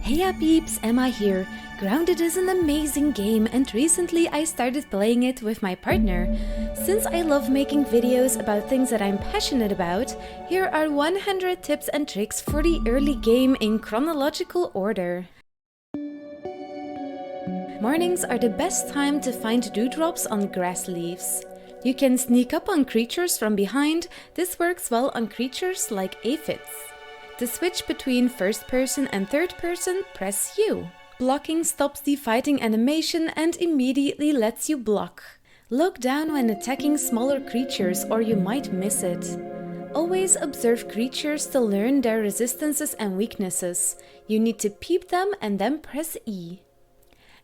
Heya peeps, Emma here. Grounded is an amazing game and recently I started playing it with my partner. Since I love making videos about things that I'm passionate about, here are 100 tips and tricks for the early game in chronological order. Mornings are the best time to find dewdrops on grass leaves. You can sneak up on creatures from behind. This works well on creatures like aphids. To switch between first person and third person, press U. Blocking stops the fighting animation and immediately lets you block. Look down when attacking smaller creatures or you might miss it. Always observe creatures to learn their resistances and weaknesses. You need to peep them and then press E.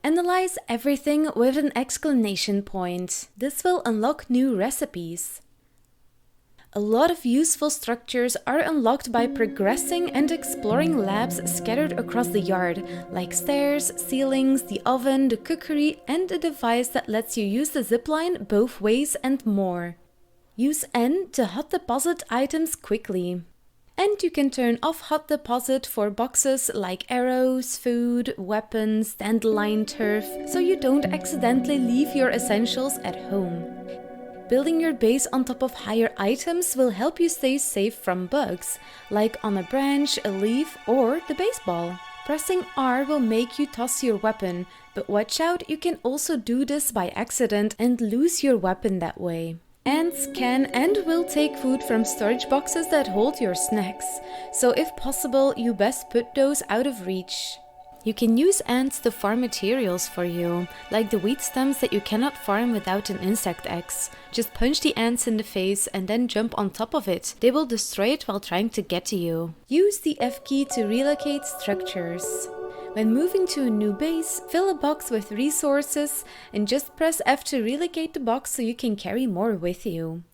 Analyze everything with an exclamation point. This will unlock new recipes. A lot of useful structures are unlocked by progressing and exploring labs scattered across the yard, like stairs, ceilings, the oven, the cookery, and a device that lets you use the zipline both ways and more. Use N to hot deposit items quickly. And you can turn off hot deposit for boxes like arrows, food, weapons, dandelion turf, so you don't accidentally leave your essentials at home. Building your base on top of higher items will help you stay safe from bugs, like on a branch, a leaf, or the baseball. Pressing R will make you toss your weapon, but watch out, you can also do this by accident and lose your weapon that way. Ants can and will take food from storage boxes that hold your snacks, so if possible, you best put those out of reach. You can use ants to farm materials for you, like the wheat stems that you cannot farm without an insect axe. Just punch the ants in the face and then jump on top of it. They will destroy it while trying to get to you. Use the F key to relocate structures. When moving to a new base, fill a box with resources and just press F to relocate the box so you can carry more with you.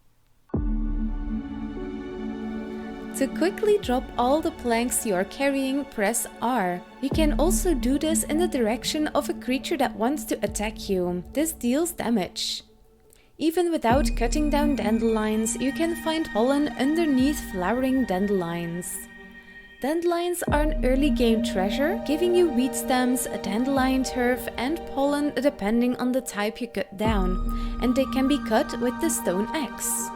To quickly drop all the planks you are carrying, press R. You can also do this in the direction of a creature that wants to attack you. This deals damage. Even without cutting down dandelions, you can find pollen underneath flowering dandelions. Dandelions are an early game treasure, giving you wheat stems, a dandelion turf, and pollen depending on the type you cut down, and they can be cut with the stone axe.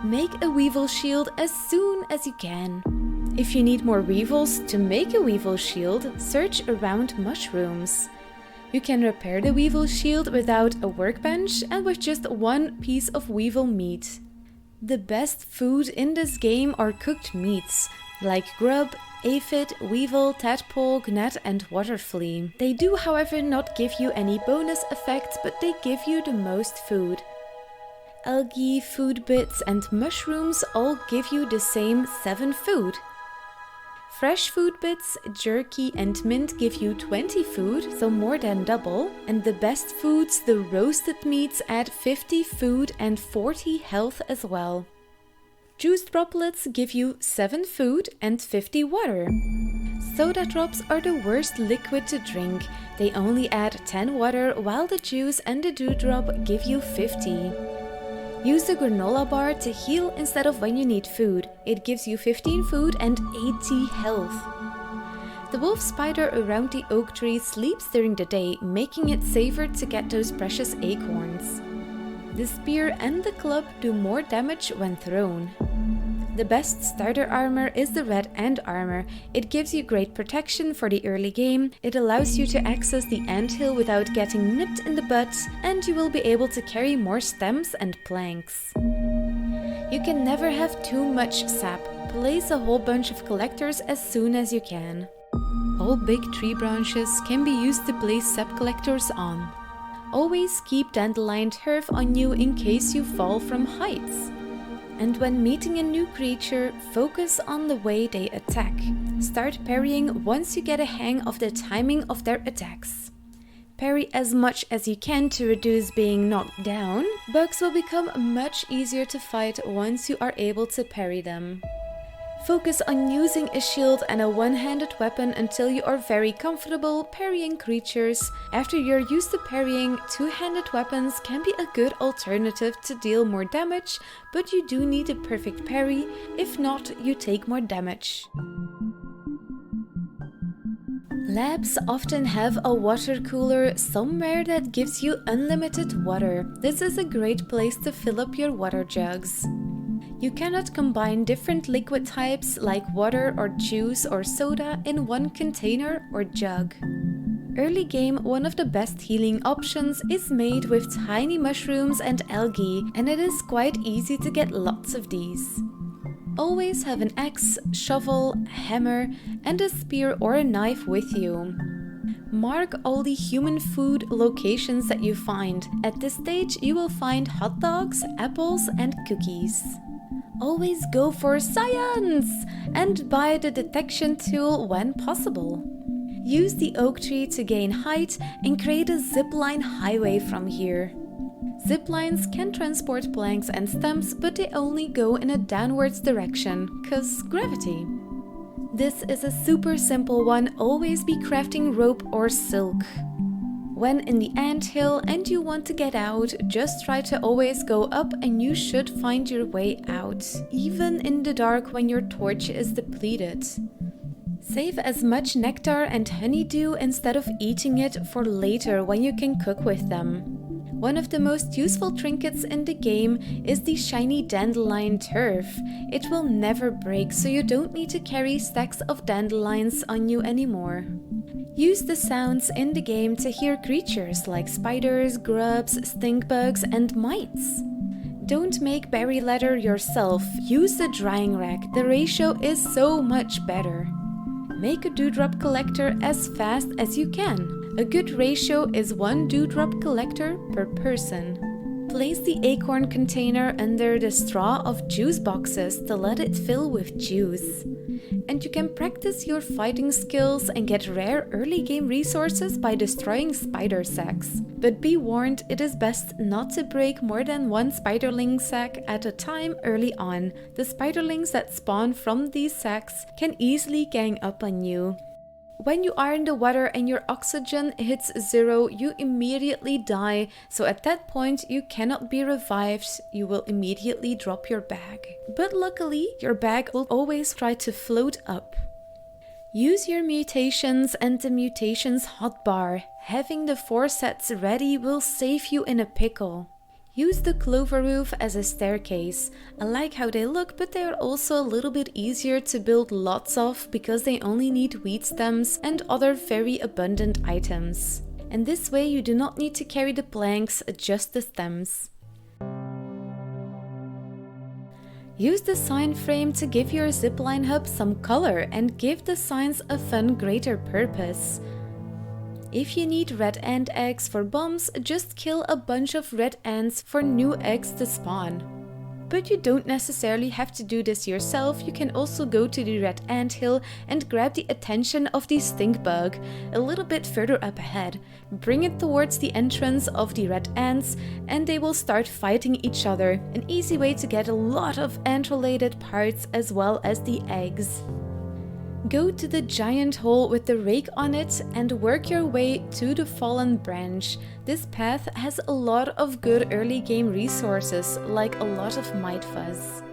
Make a weevil shield as soon as you can. If you need more weevils to make a weevil shield, search around mushrooms. You can repair the weevil shield without a workbench and with just one piece of weevil meat. The best food in this game are cooked meats, like grub, aphid, weevil, tadpole, gnat and water flea. They do however not give you any bonus effects, but they give you the most food. Algae, food bits and mushrooms all give you the same 7 food. Fresh food bits, jerky and mint give you 20 food, so more than double. And the best foods, the roasted meats, add 50 food and 40 health as well. Juice droplets give you 7 food and 50 water. Soda drops are the worst liquid to drink. They only add 10 water, while the juice and the dewdrop give you 50. Use the granola bar to heal instead of when you need food. It gives you 15 food and 80 health. The wolf spider around the oak tree sleeps during the day, making it safer to get those precious acorns. The spear and the club do more damage when thrown. The best starter armor is the red ant armor. It gives you great protection for the early game, it allows you to access the anthill without getting nipped in the butt, and you will be able to carry more stems and planks. You can never have too much sap. Place a whole bunch of collectors as soon as you can. All big tree branches can be used to place sap collectors on. Always keep dandelion turf on you in case you fall from heights. And when meeting a new creature, focus on the way they attack. Start parrying once you get a hang of the timing of their attacks. Parry as much as you can to reduce being knocked down. Bugs will become much easier to fight once you are able to parry them. Focus on using a shield and a one-handed weapon until you are very comfortable parrying creatures. After you're used to parrying, two-handed weapons can be a good alternative to deal more damage, but you do need a perfect parry, if not, you take more damage. Labs often have a water cooler somewhere that gives you unlimited water. This is a great place to fill up your water jugs. You cannot combine different liquid types like water or juice or soda in one container or jug. Early game, one of the best healing options is made with tiny mushrooms and algae, and it is quite easy to get lots of these. Always have an axe, shovel, hammer, and a spear or a knife with you. Mark all the human food locations that you find. At this stage, you will find hot dogs, apples, and cookies. Always go for science and buy the detection tool when possible. Use the oak tree to gain height and create a zipline highway from here. Ziplines can transport planks and stems, but they only go in a downwards direction, cause gravity. This is a super simple one, always be crafting rope or silk. When in the anthill and you want to get out, just try to always go up and you should find your way out, even in the dark when your torch is depleted. Save as much nectar and honeydew instead of eating it for later when you can cook with them. One of the most useful trinkets in the game is the shiny dandelion turf. It will never break, so you don't need to carry stacks of dandelions on you anymore. Use the sounds in the game to hear creatures like spiders, grubs, stink bugs, and mites. Don't make berry leather yourself, use the drying rack, the ratio is so much better. Make a dewdrop collector as fast as you can. A good ratio is 1 dewdrop collector per person. Place the acorn container under the straw of juice boxes to let it fill with juice. And you can practice your fighting skills and get rare early game resources by destroying spider sacks. But be warned, it is best not to break more than 1 spiderling sack at a time early on. The spiderlings that spawn from these sacks can easily gang up on you. When you are in the water and your oxygen hits 0, you immediately die, so at that point you cannot be revived, you will immediately drop your bag. But luckily, your bag will always try to float up. Use your mutations and the mutations hotbar. Having the 4 sets ready will save you in a pickle. Use the clover roof as a staircase. I like how they look, but they are also a little bit easier to build lots of because they only need wheat stems and other very abundant items. And this way you do not need to carry the planks, just the stems. Use the sign frame to give your zipline hub some color and give the signs a fun, greater purpose. If you need red ant eggs for bombs, just kill a bunch of red ants for new eggs to spawn. But you don't necessarily have to do this yourself, you can also go to the red ant hill and grab the attention of the stink bug a little bit further up ahead. Bring it towards the entrance of the red ants and they will start fighting each other. An easy way to get a lot of ant-related parts as well as the eggs. Go to the giant hole with the rake on it and work your way to the fallen branch. This path has a lot of good early game resources, like a lot of mite fuzz.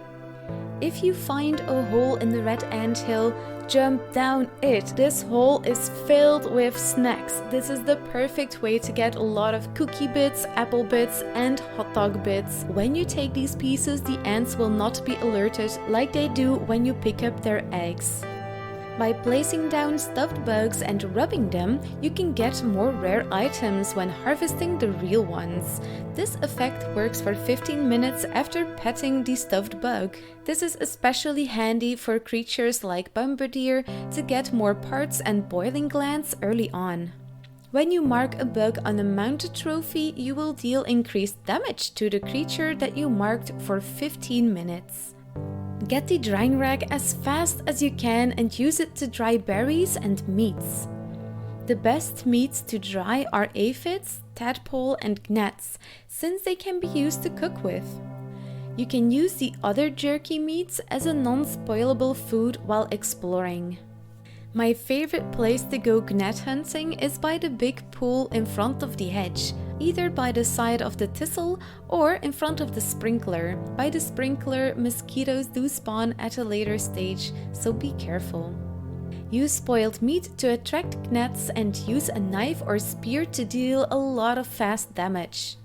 If you find a hole in the red ant hill, jump down it. This hole is filled with snacks. This is the perfect way to get a lot of cookie bits, apple bits, and hot dog bits. When you take these pieces, the ants will not be alerted like they do when you pick up their eggs. By placing down stuffed bugs and rubbing them, you can get more rare items when harvesting the real ones. This effect works for 15 minutes after petting the stuffed bug. This is especially handy for creatures like bombardier to get more parts and boiling glands early on. When you mark a bug on a mounted trophy, you will deal increased damage to the creature that you marked for 15 minutes. Get the drying rack as fast as you can and use it to dry berries and meats. The best meats to dry are aphids, tadpole and gnats, since they can be used to cook with. You can use the other jerky meats as a non-spoilable food while exploring. My favorite place to go gnat hunting is by the big pool in front of the hedge, either by the side of the thistle or in front of the sprinkler. By the sprinkler, mosquitoes do spawn at a later stage, so be careful. Use spoiled meat to attract gnats and use a knife or spear to deal a lot of fast damage.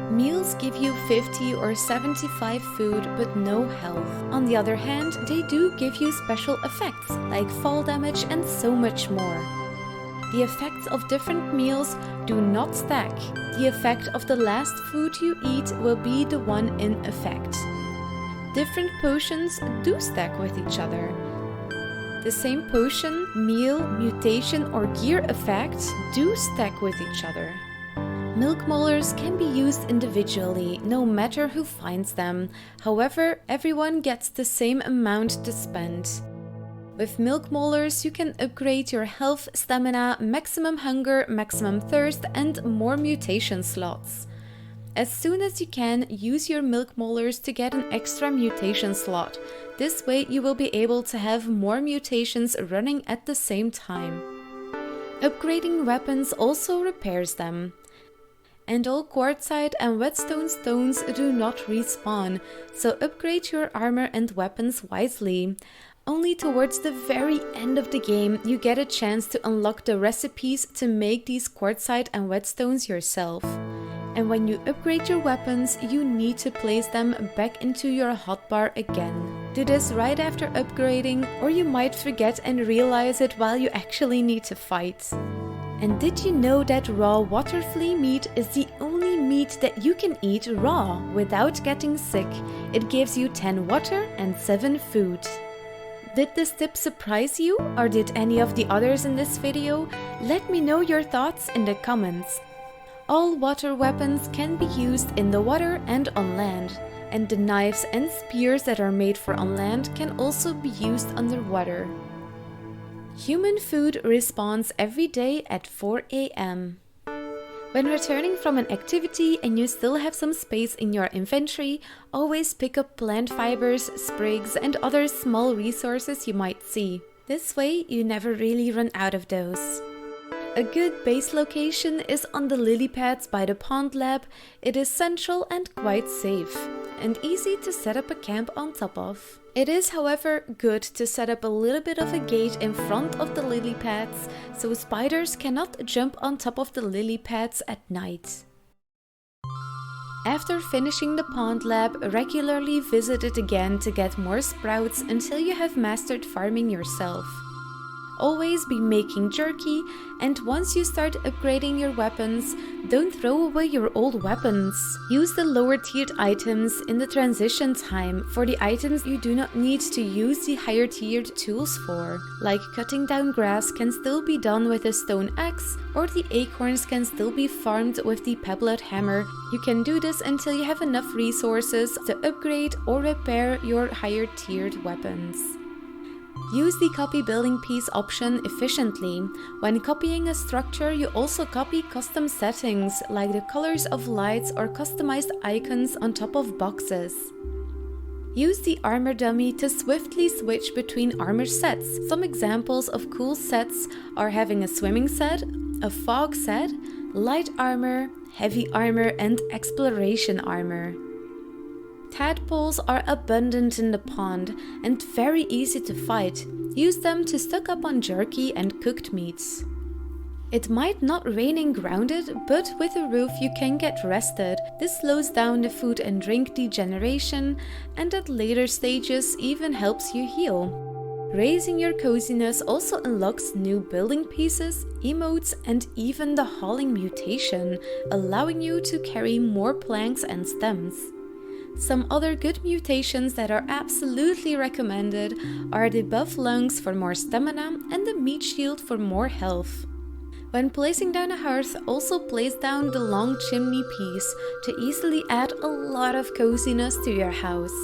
Meals give you 50 or 75 food but no health. On the other hand, they do give you special effects like fall damage and so much more. The effects of different meals do not stack. The effect of the last food you eat will be the one in effect. Different potions do stack with each other. The same potion, meal, mutation or gear effect do stack with each other. Milk molars can be used individually, no matter who finds them. However, everyone gets the same amount to spend. With milk molars, you can upgrade your health, stamina, maximum hunger, maximum thirst, and more mutation slots. As soon as you can, use your milk molars to get an extra mutation slot. This way you will be able to have more mutations running at the same time. Upgrading weapons also repairs them. And all quartzite and whetstone stones do not respawn, so upgrade your armor and weapons wisely. Only towards the very end of the game you get a chance to unlock the recipes to make these quartzite and whetstones yourself. And when you upgrade your weapons, you need to place them back into your hotbar again. Do this right after upgrading, or you might forget and realize it while you actually need to fight. And did you know that raw water flea meat is the only meat that you can eat raw without getting sick? It gives you 10 water and 7 food. Did this tip surprise you, or did any of the others in this video? Let me know your thoughts in the comments. All water weapons can be used in the water and on land, and the knives and spears that are made for on land can also be used underwater. Human food respawns every day at 4 AM. When returning from an activity and you still have some space in your inventory, always pick up plant fibers, sprigs, and other small resources you might see. This way you never really run out of those. A good base location is on the lily pads by the pond lab. It is central and quite safe, and easy to set up a camp on top of. It is, however, good to set up a little bit of a gate in front of the lily pads, so spiders cannot jump on top of the lily pads at night. After finishing the pond lab, regularly visit it again to get more sprouts until you have mastered farming yourself. Always be making jerky, and once you start upgrading your weapons, don't throw away your old weapons. Use the lower tiered items in the transition time for the items you do not need to use the higher tiered tools for. Like cutting down grass can still be done with a stone axe, or the acorns can still be farmed with the pebblet hammer. You can do this until you have enough resources to upgrade or repair your higher tiered weapons. Use the copy building piece option efficiently. When copying a structure, you also copy custom settings like the colors of lights or customized icons on top of boxes. Use the armor dummy to swiftly switch between armor sets. Some examples of cool sets are having a swimming set, a fog set, light armor, heavy armor, and exploration armor. Tadpoles are abundant in the pond and very easy to fight. Use them to stock up on jerky and cooked meats. It might not rain in grounded, but with a roof you can get rested. This slows down the food and drink degeneration, and at later stages even helps you heal. Raising your coziness also unlocks new building pieces, emotes, and even the hauling mutation, allowing you to carry more planks and stems. Some other good mutations that are absolutely recommended are the buff lungs for more stamina and the meat shield for more health. When placing down a hearth, also place down the long chimney piece to easily add a lot of coziness to your house.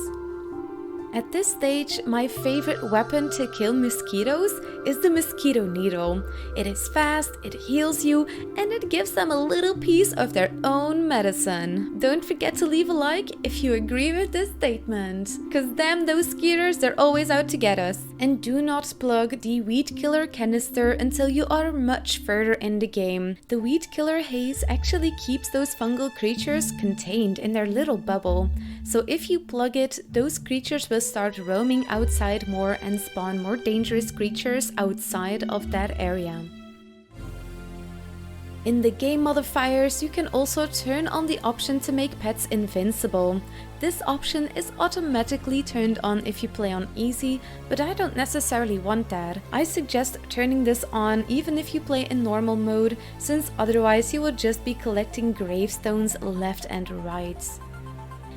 At this stage, my favorite weapon to kill mosquitoes is the mosquito needle. It is fast, it heals you, and it gives them a little piece of their own medicine. Don't forget to leave a like if you agree with this statement. Cause damn those skeeters, they're always out to get us. And do not plug the weed killer canister until you are much further in the game. The weed killer haze actually keeps those fungal creatures contained in their little bubble. So if you plug it, those creatures will will start roaming outside more and spawn more dangerous creatures outside of that area. In the game modifiers, you can also turn on the option to make pets invincible. This option is automatically turned on if you play on easy, but I don't necessarily want that. I suggest turning this on even if you play in normal mode, since otherwise you will just be collecting gravestones left and right.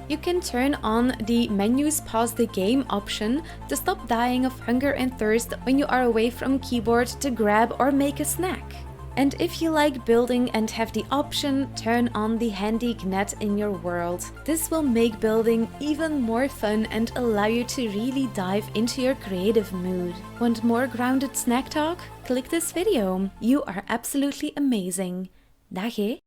You can turn on the menus pause the game option to stop dying of hunger and thirst when you are away from keyboard to grab or make a snack. And if you like building and have the option, turn on the handy net in your world. This will make building even more fun and allow you to really dive into your creative mood. Want more grounded snack talk? Click this video. You are absolutely amazing. Dag hè!